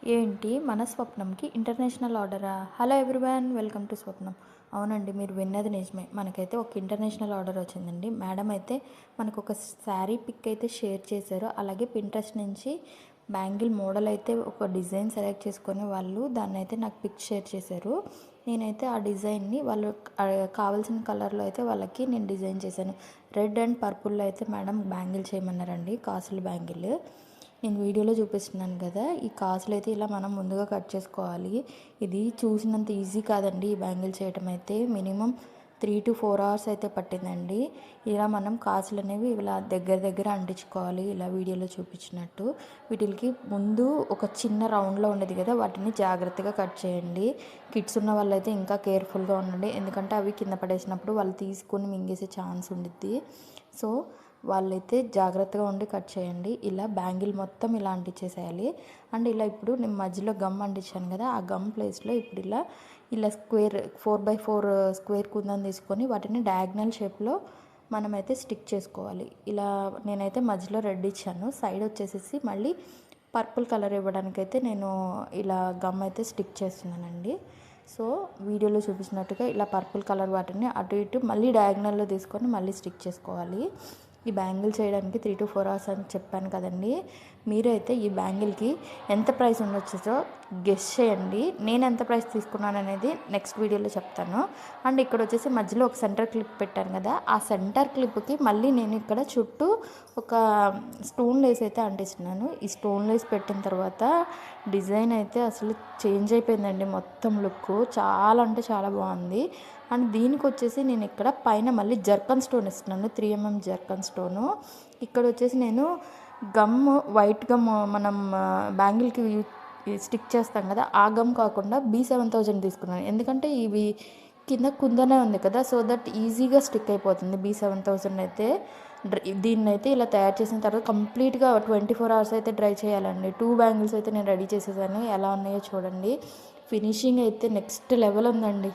ఏంటి మన స్వప్నంకి ఇంటర్నేషనల్ ఆర్డరా? Hello everyone, welcome to Swapnam. అవునండి, మీరు విన్నది నిజమే. మనకైతే ఒక ఇంటర్నేషనల్ ఆర్డర్ వచ్చిందండి. మేడం అయితే మనకు ఒక శారీ పిక్ అయితే షేర్ చేశారు. అలాగే పింట్రెస్ట్ నుంచి బ్యాంగిల్ మోడల్ అయితే ఒక డిజైన్ సెలెక్ట్ చేసుకొని వాళ్ళు దాన్ని అయితే నాకు పిక్ షేర్ చేశారు. నేనైతే ఆ డిజైన్ని వాళ్ళు కావాల్సిన కలర్లో అయితే వాళ్ళకి నేను డిజైన్ చేశాను. రెడ్ అండ్ పర్పుల్లో అయితే మేడం బ్యాంగిల్ చేయమన్నారండి, కాసుల బ్యాంగిల్. నేను వీడియోలో చూపిస్తున్నాను కదా, ఈ కాసులు అయితే ఇలా మనం ముందుగా కట్ చేసుకోవాలి. ఇది చూసినంత ఈజీ కాదండి ఈ బ్యాంగిల్ చేయటం అయితే. మినిమం 3 to 4 hours అయితే పట్టిందండి. ఇలా మనం కాసులు అనేవి ఇలా దగ్గర దగ్గర అంటించుకోవాలి, ఇలా వీడియోలో చూపించినట్టు. వీటికి ముందు ఒక చిన్న రౌండ్లో ఉండేది కదా, వాటిని జాగ్రత్తగా కట్ చేయండి. కిడ్స్ ఉన్న వాళ్ళైతే ఇంకా కేర్ఫుల్గా ఉండండి, ఎందుకంటే అవి కింద పడేసినప్పుడు వాళ్ళు తీసుకొని మింగేసే ఛాన్స్ ఉండిద్ది. సో వాళ్ళైతే జాగ్రత్తగా ఉండి కట్ చేయండి. ఇలా బ్యాంగిల్ మొత్తం ఇలా అంటించేసేయాలి. అండ్ ఇలా ఇప్పుడు నేను మధ్యలో గమ్ అంటించాను కదా, ఆ గమ్ ప్లేస్లో ఇప్పుడు ఇలా స్క్వేర్ 4x4 స్క్వేర్ కుందని తీసుకొని వాటిని డయాగ్నల్ షేప్లో మనమైతే స్టిక్ చేసుకోవాలి. ఇలా నేనైతే మధ్యలో రెడ్ ఇచ్చాను, సైడ్ వచ్చేసేసి మళ్ళీ పర్పుల్ కలర్ ఇవ్వడానికైతే నేను ఇలా గమ్ అయితే స్టిక్ చేస్తున్నానండి. సో వీడియోలో చూపించినట్టుగా ఇలా పర్పుల్ కలర్ వాటిని అటు ఇటు మళ్ళీ డయాగ్నల్లో తీసుకొని మళ్ళీ స్టిక్ చేసుకోవాలి. ఈ బ్యాంగిల్ చేయడానికి 3 to 4 hours అని చెప్పాను కదండి. మీరైతే ఈ బ్యాంగిల్కి ఎంత ప్రైస్ ఉండొచ్చో గెస్ చేయండి. నేను ఎంత ప్రైస్ తీసుకున్నాను అనేది నెక్స్ట్ వీడియోలో చెప్తాను. అండ్ ఇక్కడ వచ్చేసి మధ్యలో ఒక సెంటర్ క్లిప్ పెట్టాను కదా, ఆ సెంటర్ క్లిప్కి మళ్ళీ నేను ఇక్కడ చుట్టూ ఒక స్టోన్ లేస్ అయితే అంటిస్తున్నాను. ఈ స్టోన్ లేస్ పెట్టిన తర్వాత డిజైన్ అయితే అసలు చేంజ్ అయిపోయిందండి. మొత్తం లుక్ చాలా అంటే చాలా బాగుంది. అండ్ దీనికి వచ్చేసి నేను ఇక్కడ పైన మళ్ళీ జర్కన్ స్టోన్ ఇస్తున్నాను, 3mm జర్కన్ స్టోను. ఇక్కడ వచ్చేసి నేను గమ్, వైట్ గమ్ మనం బ్యాంగిల్కి స్టిక్ చేస్తాం కదా, ఆ గమ్ కాకుండా B7000 తీసుకున్నాను. ఎందుకంటే ఇవి కింద కుందనే ఉంది కదా, సో దట్ ఈజీగా స్టిక్ అయిపోతుంది. B7000 అయితే దీన్ని అయితే ఇలా తయారు చేసిన తర్వాత కంప్లీట్గా 24 hours అయితే డ్రై చేయాలండి. 2 బ్యాంగిల్స్ అయితే నేను రెడీ చేసేసాను. ఎలా ఉన్నాయో చూడండి. ఫినిషింగ్ అయితే నెక్స్ట్ లెవెల్ ఉందండి.